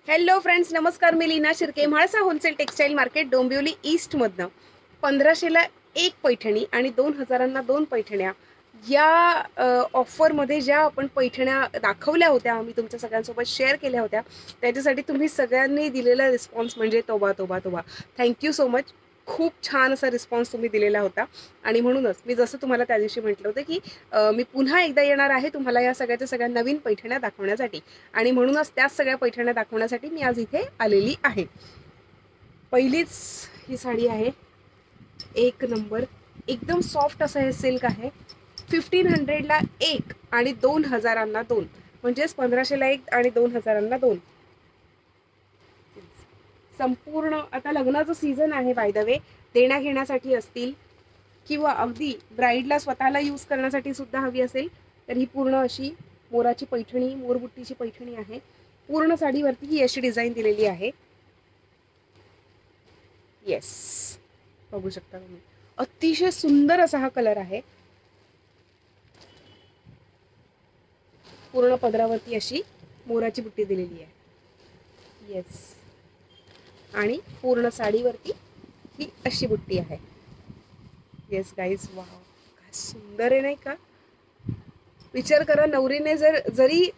Hello friends, नमस्कार. मी Leena Shirke, Mhalsa wholesale textile market, Dombivli ईस्टमधनं 1500ला एक पैठणी आणि 2000 दोन पैठण्या या ऑफरमध्ये ज्या आपण पैठण्या दाखवल्या होत्या, आम्ही तुमच्या सगळ्यांसोबत शेअर केल्या होत्या, त्याच्यासाठी तुम्ही सगळ्यांनी दिलेला रिस्पॉन्स म्हणजे तोबा तोबा तोबा. Thank you so much. खूप छान असा रिस्पॉन्स तुम्ही दिलेला होता आणि म्हणूनच मी जसं तुम्हाला त्या दिवशी म्हटलं होतं की मी पुन्हा एकदा येणार आहे तुम्हाला या सगळ्या नवीन पैठण्या दाखवण्यासाठी आणि म्हणूनच त्याच सगळ्या पैठण्या दाखवण्यासाठी मी आज इथे आलेली आहे. पहिलीच ही साडी आहे, एक नंबर, एकदम सॉफ्ट असं हे सिल्क आहे. 1500ला एक आणि 2000 दोन, म्हणजेच 1500ला एक आणि 2000 दोन. संपूर्ण आता लग्नाचं सीझन आहे, बाय द वे, देण्या घेण्यासाठी असतील किंवा अगदी ब्राईडला स्वतःला यूज करण्यासाठी सुद्धा हवी असेल तर ही पूर्ण अशी मोराची पैठणी, मोरबुट्टीची पैठणी आहे. पूर्ण साडीवरती ही अशी डिझाईन दिलेली आहे. येस, बघू शकता तुम्ही. अतिशय सुंदर असा हा कलर आहे. पूर्ण पदरावरती अशी मोराची बुट्टी दिलेली आहे. येस, आणि पूर्ण साडीवरती ही अशी बुट्टी आहे. येस गाईज, वाव, काय सुंदर आहे नाही का? विचार करा, नवरीने जरी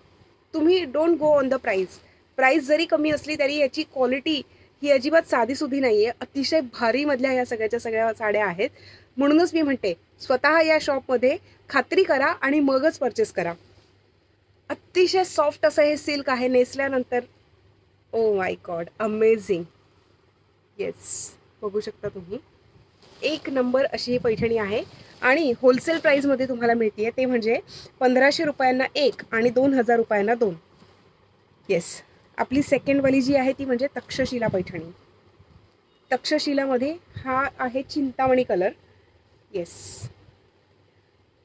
तुम्ही don't go on the price जरी कमी असली तरी याची क्वालिटी ही अजिबात साधीसुधी नाही आहे. अतिशय भारी मधल्या या सगळ्या साड्या आहेत. म्हणूनच मी म्हणते, स्वतः या शॉपमध्ये खात्री करा आणि मगच परचेस करा. अतिशय सॉफ्ट असं हे सिल्क आहे. नेसल्यानंतर oh my god, amazing. Yes, बघू शकता तुम्ही. एक नंबर अशी ही पैठणी आहे आणि होलसेल प्राईजमध्ये तुम्हाला मिळते, ते म्हणजे 1500 रुपयांना एक आणि 2000 रुपयांना दोन. येस, आपली सेकंडवाली जी आहे ती म्हणजे तक्षशिला पैठणी. तक्षशिलामध्ये हा आहे चिंतामणी कलर. येस,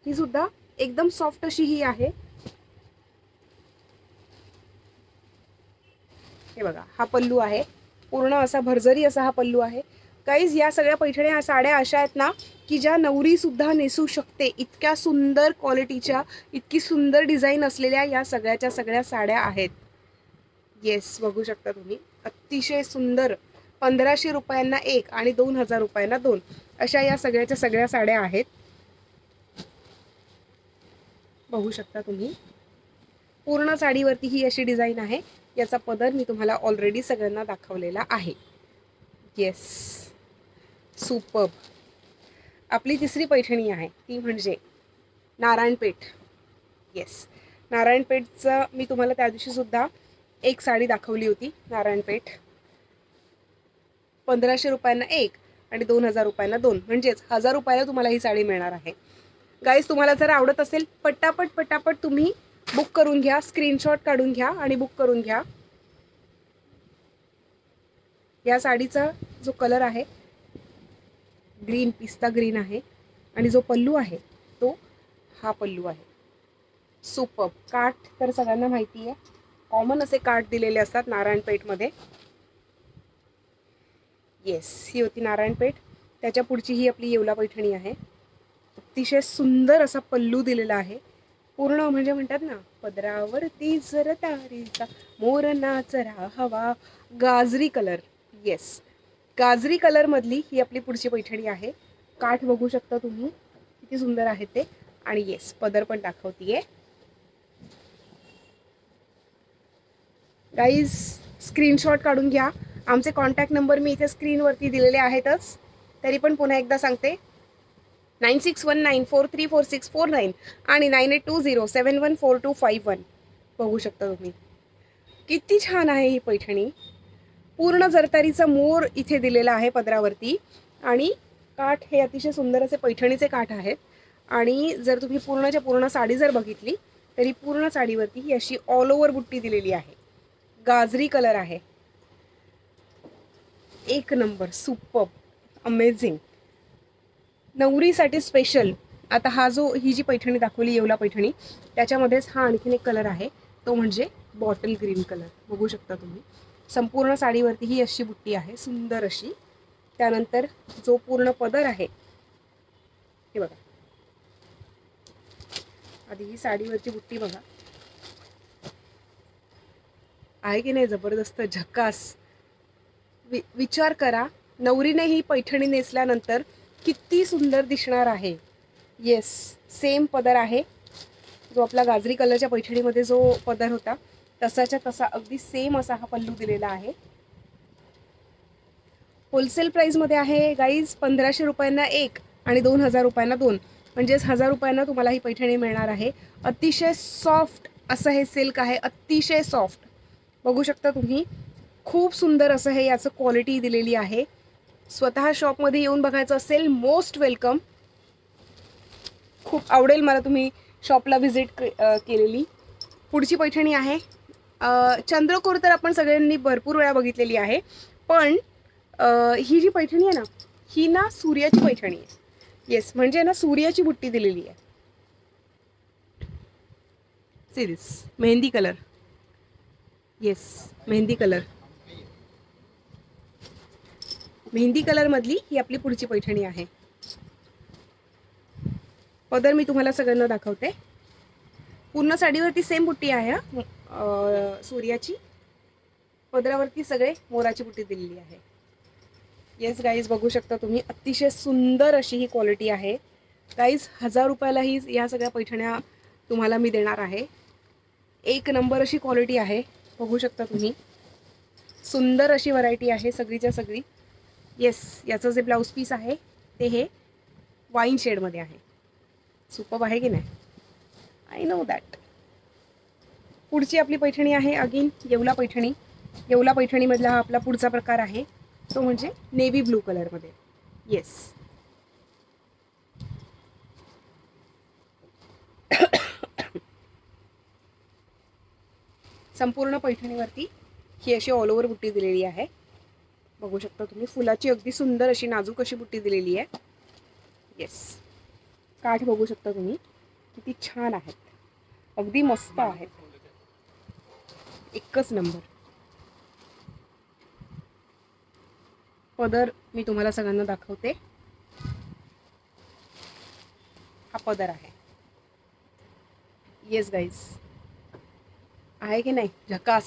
ही सुद्धा एकदम सॉफ्ट अशी ही आहे. हे बघा, हा पल्लू आहे. पूर्ण असा भरजरी असा हा पल्लू आहे. गाईज, या सगळ्या पैठण्या साड्या अशा आहेत ना की ज्या नवरी सुद्धा नेसू शकते. इतक्या सुंदर क्वालिटीच्या, इतकी सुंदर डिझाईन असलेल्या या सगळ्या साड्या आहेत. येस, बघू शकता तुम्ही. अतिशय सुंदर. 1500 रुपयांना एक आणि 2000 रुपयांना दोन अशा या सगळ्या साड्या आहेत. बघू शकता तुम्ही. पूर्ण साडीवरती ही अशी डिझाईन आहे. याचा पदर मी तुम्हाला ऑलरेडी सगळ्यांना दाखवलेला आहे. Yes, superb. आपली तिसरी पैठणी आहे ती म्हणजे नारायणपेठ. येस, नारायणपेठचं मी तुम्हाला त्या दिवशी सुद्धा एक साडी दाखवली होती. नारायणपेठ 1500 रुपयांना एक आणि 2000 रुपयांना दोन, म्हणजेच 1000 रुपयाला तुम्हाला ही साडी मिळणार आहे. गाईज, तुम्हाला जर आवडत असेल पटापट तुम्ही बुक करून घ्या. स्क्रीनशॉट काढून घ्या आणि बुक करून घ्या. या साडीचा जो कलर आहे ग्रीन, पिस्ता ग्रीन आहे आणि जो पल्लू आहे तो हा पल्लू आहे. सुपर्ब. काठ तर सगळ्यांना माहिती आहे, कॉमन असे काठ दिलेले असतात नारायणपेठमध्ये. येस, ही होती नारायणपेठ. त्याच्या पुढची ही आपली येवला पैठणी आहे. अतिशय सुंदर असा पल्लू दिलेला आहे. पूर्ण म्हणजे म्हणतात ना, पदरावरती जर तारीचा मोर नाचरा हवा, गाजरी कलर. येस, गाजरी कलर मधली ही आपली पुढची पैठणी आहे. काठ बघू शकता तुम्ही किती सुंदर आहे ते. आणि येस, पदर पण दाखवतीये. गाईज, स्क्रीनशॉट काढून घ्या. आमचे कॉन्टॅक्ट नंबर मी इथे स्क्रीनवरती दिलेले आहेतच, तरी पण पुन्हा एकदा सांगते. 9619434649 आणि 9820714251. बघू शकता तुम्ही किती छान आहे ही पैठणी. पूर्ण जरतारीचा मोर इथे दिलेला आहे पदरावरती आणि काठ हे अतिशय सुंदर असे पैठणीचे काठ आहेत. आणि जर तुम्ही पूर्णच्या पूर्ण साडी जर बघितली तरी पूर्ण साडीवरती ही अशी ऑल ओव्हर बुट्टी दिलेली आहे. गाजरी कलर आहे. एक नंबर, सुपर्ब, अमेझिंग. नवरीसाठी स्पेशल. आता ही जी पैठणी दाखवली येवला पैठणी, त्याच्यामध्येच हा आणखीन एक कलर आहे, तो म्हणजे बॉटल ग्रीन कलर. बघू शकता तुम्ही. संपूर्ण साडीवरती ही अशी बुट्टी आहे, सुंदर अशी. त्यानंतर जो पूर्ण पदर आहे हे बघा. आधी ही साडीवरची बुट्टी बघा. आहे की नाही जबरदस्त झकास. विचार करा, नवरीने ही पैठणी नेसल्यानंतर किती सुंदर दिसणार आहे. येस, सेम पदर आहे, जो आपला गाजरी कलरच्या पैठणीमध्ये जो पदर होता तसाच्या तसा अगदी सेम असा हा पल्लू दिलेला आहे. होलसेल प्राईसमध्ये आहे गाईज 1500 रुपयांना एक आणि 2000 रुपयांना दोन, म्हणजेच 1000 रुपयांना तुम्हाला ही पैठणी मिळणार आहे. अतिशय सॉफ्ट असं हे सिल्क आहे, अतिशय सॉफ्ट. बघू शकता तुम्ही, खूप सुंदर असं हे याचं क्वालिटी दिलेली आहे. स्वतः शॉपमध्ये येऊन बघायचं असेल, मोस्ट वेलकम. खूप आवडेल मला तुम्ही शॉपला व्हिजिट केलेली. पुढची पैठणी आहे चंद्रकोर. तर आपण सगळ्यांनी भरपूर वेळा बघितलेली आहे, पण ही जी पैठणी आहे ना, ही ना सूर्याची पैठणी आहे. येस, म्हणजे ना सूर्याची बुट्टी दिलेली आहे. See this mehndi colour. Yes, mehndi colour. Mehndi colour मधली ही आपली पुढची पैठणी आहे. पदर मी तुम्हाला सगळ्यांना दाखवते. पूर्ण साडीवरती सेम बुट्टी आहे सूर्याची. पदरावरती सगळे मोराची बुट्टी दिलेली आहे. येस गाईज, बघू शकता तुम्ही, अतिशय सुंदर अशी ही क्वालिटी आहे. गाईज 1000 रुपयाला ही या सगळ्या पैठण्या तुम्हाला मी देणार आहे. एक नंबर अशी क्वालिटी आहे. बघू शकता तुम्ही, सुंदर अशी व्हरायटी आहे सगळीच्या सगळी. येस, याचं जे ब्लाऊज पीस आहे ते हे वाईन शेडमध्ये आहे. सुपर्ब आहे की नाही? I know that. पुढची आपली पैठणी आहे अगेन येवला पैठणी. येवला पैठणीमधला हा आपला पुढचा प्रकार आहे, तो म्हणजे नेव्ही ब्लू कलरमध्ये. येस, संपूर्ण पैठणीवरती ही अशी ऑल ओव्हर बुट्टी दिलेली आहे. बघू शकता तुम्ही, फुलाची अगदी सुंदर अशी नाजूक अशी बुट्टी दिलेली आहे. येस, काठ बघू शकता तुम्ही, किती छान आहेत, अगदी मस्त आहेत, एकच नंबर. पदर मी तुम्हाला सगळ्यांना दाखवते. हा पदर आहे. येस गाईज, आहे की नाही झकास?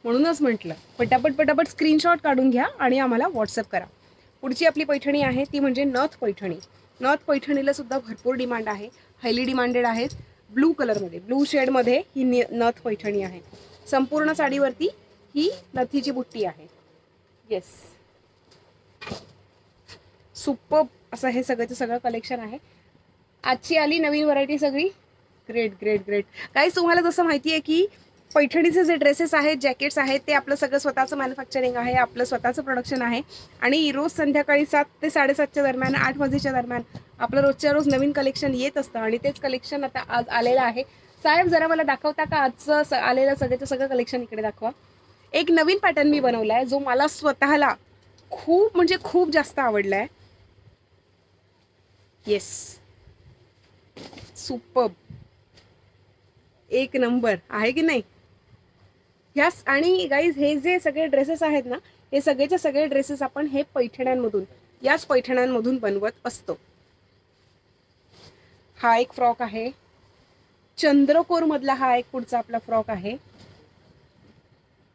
म्हणूनच म्हटलं पटापट स्क्रीनशॉट काढून घ्या आणि आम्हाला व्हॉट्सअप करा. पुढची आपली पैठणी आहे ती म्हणजे नथ पैठणी. नथ पैठणीला सुद्धा भरपूर डिमांड आहे, हायली डिमांडेड आहे. ब्लू कलरमध्ये, ब्लू शेडमध्ये ही नथ पैठणी आहे. संपूर्ण साडीवरती ही नथीची बुट्टी आहे. येस, सुपर्ब असं हे सगळ्याचं सगळं कलेक्शन आहे. आजची आली नवीन व्हरायटी सगळी. Great great great. काहीच तुम्हाला जसं माहिती आहे की पैठणीचे जे ड्रेसेस आहेत, जॅकेट्स आहेत, ते आपलं सगळं स्वतःचं मॅन्युफॅक्चरिंग आहे, आपलं स्वतःचं प्रोडक्शन आहे. आणि रोज संध्याकाळी 7 ते 7:30च्या दरम्यान, 8 वाजेच्या दरम्यान आपलं रोजच्या रोज नवीन कलेक्शन येत असतं. आणि तेच कलेक्शन आता आज आलेलं आहे. साहेब जरा मला दाखवता का आजचं आलेलं सगळ्याचं सगळं कलेक्शन? इकडे दाखवा. एक नवीन पॅटर्न मी बनवला आहे, जो मला स्वतःला खूप म्हणजे खूप जास्त आवडला आहे. येस, सुपर्ब, एक नंबर आहे की नाही? यास. आणि गाईज हे जे सगळे ड्रेसेस आहेत ना, हे सगळेचे सगळे ड्रेसेस आपण हे पैठण्यांमधून, याच पैठण्यांमधून बनवत असतो. हा एक फ्रॉक आहे, चंद्रकोर मधला हा एक पुढचा आपला फ्रॉक आहे.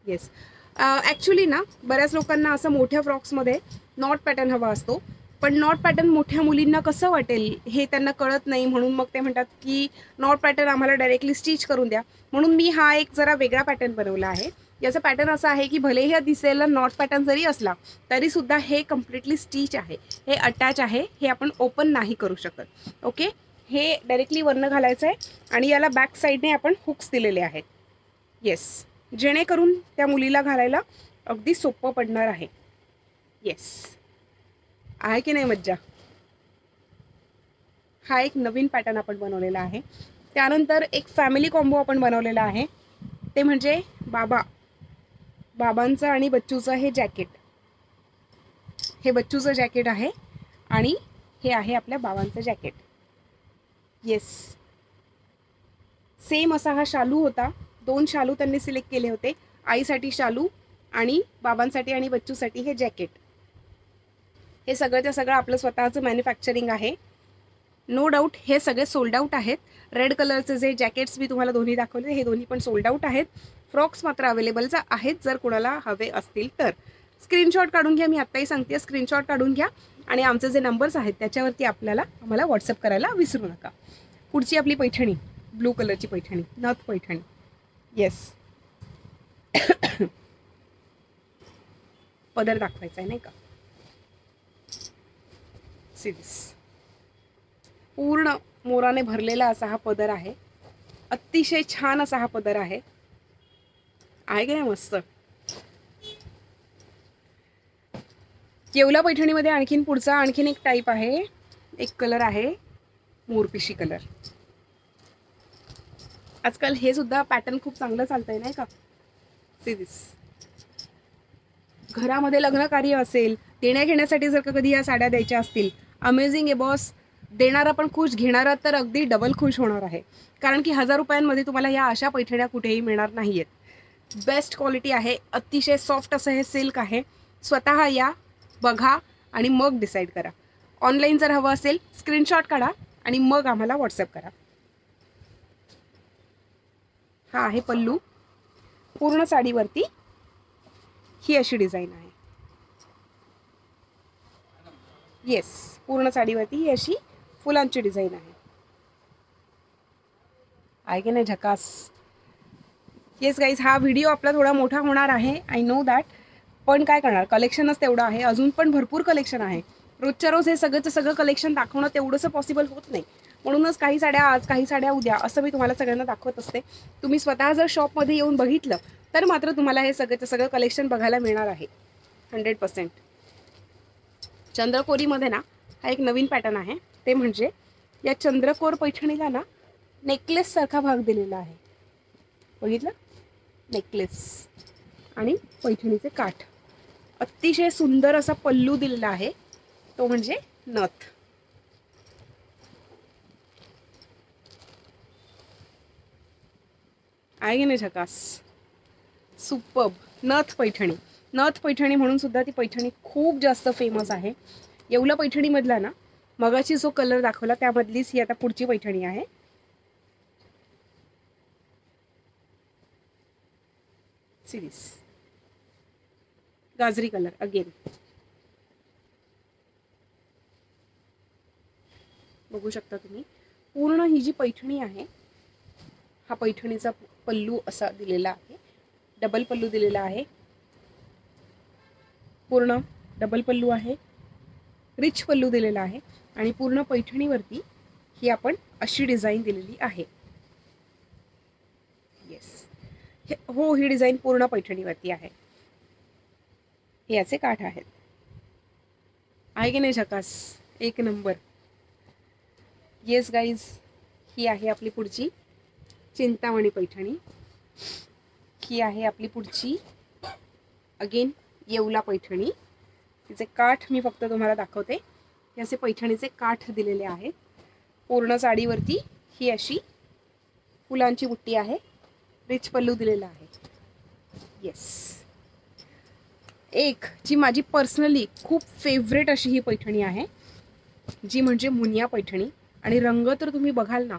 येस, ॲक्च्युली ना बऱ्याच लोकांना असं मोठ्या फ्रॉक्समध्ये नॉट पॅटर्न हवा असतो, पण नॉट पॅटर्न मोठ्या मुलींना कसं वाटेल हे त्यांना कळत नाही. म्हणून मग ते म्हणतात की नॉट पॅटर्न आम्हाला डायरेक्टली स्टिच करून द्या. म्हणून मी हा एक जरा वेगळा पॅटर्न बनवला आहे. याचा पॅटर्न असा आहे की भलेही हा दिसायला नॉट पॅटर्न जरी असला तरी सुद्धा हे कम्प्लिटली स्टिच आहे, हे अटॅच आहे, हे आपण ओपन नाही करू शकत. ओके, हे डायरेक्टली वरनं घालायचं आहे आणि याला बॅक साईडने आपण हुक्स दिलेले आहेत. येस, जेणेकरून त्या मुलीला घालायला अगदी सोपं पडणार आहे. येस, आहे की नाही मज्जा? हा एक नवीन पॅटर्न आपण बनवलेला आहे. त्यानंतर एक फॅमिली कॉम्बो आपण बनवलेला आहे, ते म्हणजे बाबांचं आणि बच्चूचं हे जॅकेट. हे बच्चूचं जॅकेट आहे आणि हे आहे आपल्या बाबांचं जॅकेट. येस, सेम असा हा शालू होता. 2 शालू त्यांनी सिलेक्ट केले होते, आईसाठी शालू आणि बाबांसाठी आणि बच्चूसाठी हे जॅकेट. हे सगळंच्या सगळं आपलं स्वतःचं मॅन्युफॅक्चरिंग आहे. नो डाऊट हे सगळे सोल्ड आउट आहेत. रेड कलरचे जे जॅकेट्स मी तुम्हाला दोन्ही दाखवले हे दोन्ही पण सोल्ड आउट आहेत. फ्रॉक्स मात्र अवेलेबल आहेत जर कोणाला हवे असतील तर. स्क्रीनशॉट काढून घ्या, मी आत्ताही सांगते स्क्रीनशॉट काढून घ्या आणि आमचे जे नंबर्स आहेत त्याच्यावरती आम्हाला व्हॉट्सअप करायला विसरू नका. पुढची आपली पैठणी, ब्लू कलरची पैठणी, नथ पैठणी. येस. पदर दाखवायचा आहे नाही का. सिरीज पूर्ण मोराने भरलेला असा हा पदर आहे. अतिशय छान असा हा पदर आहे की नाही. मस्त. येवला पैठणीमध्ये आणखीन एक टाईप आहे, एक कलर आहे मोरपिशी कलर. आजकाल हे सुद्धा पॅटर्न खूप चांगलं चालतंय नाही का. सिरीज घरामध्ये लग्न कार्य असेल, देण्या घेण्यासाठी जर का कधी या साड्या द्यायच्या असतील, अमेझिंग आहे बॉस. देणारा पण खुश, घेणारा तर अगदी डबल खुश होणार आहे. कारण की 1000 रुपयांमध्ये तुम्हाला या अशा पैठण्या कुठेही मिळणार नाहीयेत. बेस्ट क्वालिटी आहे, अतिशय सॉफ्ट असं हे सिल्क आहे. स्वतः या, बघा आणि मग डिसाईड करा. ऑनलाईन जर हवं असेल स्क्रीनशॉट काढा आणि मग आम्हाला व्हॉट्सअप करा. हा आहे पल्लू. पूर्ण साडीवरती ही अशी डिझाईन आहे. येस, पूर्ण साडीवरती ही अशी फुलांची डिझाईन आहे की नाही. झकास. येस गाईज, हा व्हिडिओ आपला थोडा मोठा होणार आहे, आय नो दॅट. पण काय करणार, कलेक्शनच तेवढं आहे. अजून पण भरपूर कलेक्शन आहे. रोजच्या रोज हे सगळं कलेक्शन दाखवणं तेवढंसं पॉसिबल होत नाही. म्हणूनच काही साड्या आज, काही साड्या उद्या असं मी तुम्हाला सगळ्यांना दाखवत असते. तुम्ही स्वतः जर शॉपमध्ये येऊन बघितलं तर मात्र तुम्हाला हे सगळं कलेक्शन बघायला मिळणार आहे 100%. चंद्रकोरीमध्ये ना हा एक नवीन पॅटर्न आहे. ते म्हणजे या चंद्रकोर पैठणीला ना नेकलेस सारखा भाग दिलेला आहे. बघितलं, नेकलेस आणि पैठणीचे काठ. अतिशय सुंदर असा पल्लू दिलेला आहे, तो म्हणजे नथ. आहे की नाही झकास. सुपर्ब. नथ पैठणी. नथ पैठणी म्हणून सुद्धा ती पैठणी खूप जास्त फेमस आहे. येवला पैठणीमधला ना मगाची जो कलर दाखवला त्यामधलीच ही आता पुढची पैठणी आहे. सिरीज गाजरी कलर अगेन. बघू शकता तुम्ही. पूर्ण ही जी पैठणी आहे, हा पैठणीचा पल्लू असा दिलेला आहे. डबल पल्लू दिलेला आहे. पूर्ण डबल पल्लू आहे, रिच पल्लू दिलेला आहे आणि पूर्ण पैठणीवरती ही आपण अशी डिझाईन दिलेली आहे. येस, हो, ही डिझाईन पूर्ण पैठणीवरती आहे. हे याचे काठ आहेत. आहे की नाही झकास. एक नंबर. येस गाईज, ही आहे आपली पुढची चिंतामणी पैठणी. ही आहे आपली पुढची अगेन येवला पैठणी. तिचे काठ मी फक्त तुम्हाला दाखवते. हे असे पैठणीचे काठ दिलेले आहेत. पूर्ण साडीवरती ही अशी फुलांची बुट्टी आहे. रिच पल्लू दिलेला आहे. येस. एक जी माझी पर्सनली खूप फेवरेट अशी ही पैठणी आहे, जी म्हणजे मुनिया पैठणी. आणि रंग तर तुम्ही बघाल ना,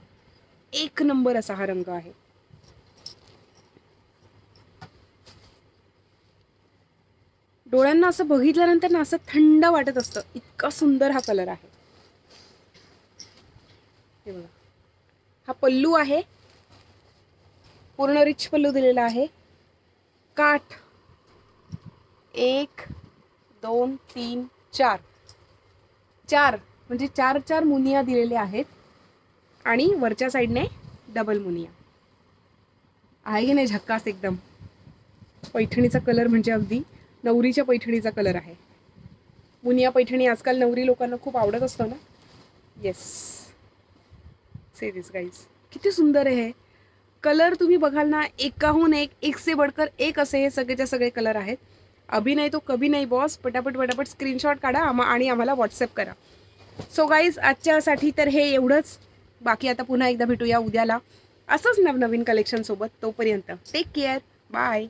एक नंबर असा हा रंग आहे. डोळ्यांना असं बघितल्यानंतर ना असं थंड वाटत असतं, इतका सुंदर हा कलर आहे. हे बघा, हा पल्लू आहे. पूर्ण रिच पल्लू दिलेला आहे. काठ 1 2 3 4 म्हणजे 4 मुनिया दिलेले आहेत आणि वरच्या साईडने डबल मुनिया. आहे की नाही झक्कास एकदम. पैठणीचा कलर म्हणजे अगदी नवरीच्या पैठणीचा कलर आहे. मुनिया पैठणी आजकाल नवरी लोकांना खूप आवडत असतो ना. येस. सिरीज गाईज, किती सुंदर आहे हे कलर. तुम्ही बघाल ना, एकाहून एक से बढ़कर एक असे हे सगळेच्या सगळे कलर आहेत. अभी नाही तो कभी नाही बॉस. पटापट स्क्रीनशॉट काढा आणि आम्हाला व्हॉट्सअप करा. सो गाईज, आजच्यासाठी तर हे एवढंच. बाकी आता पुन्हा एकदा भेटूया उद्याला असंच नवनवीन कलेक्शन सोबत. तोपर्यंत टेक केअर. बाय.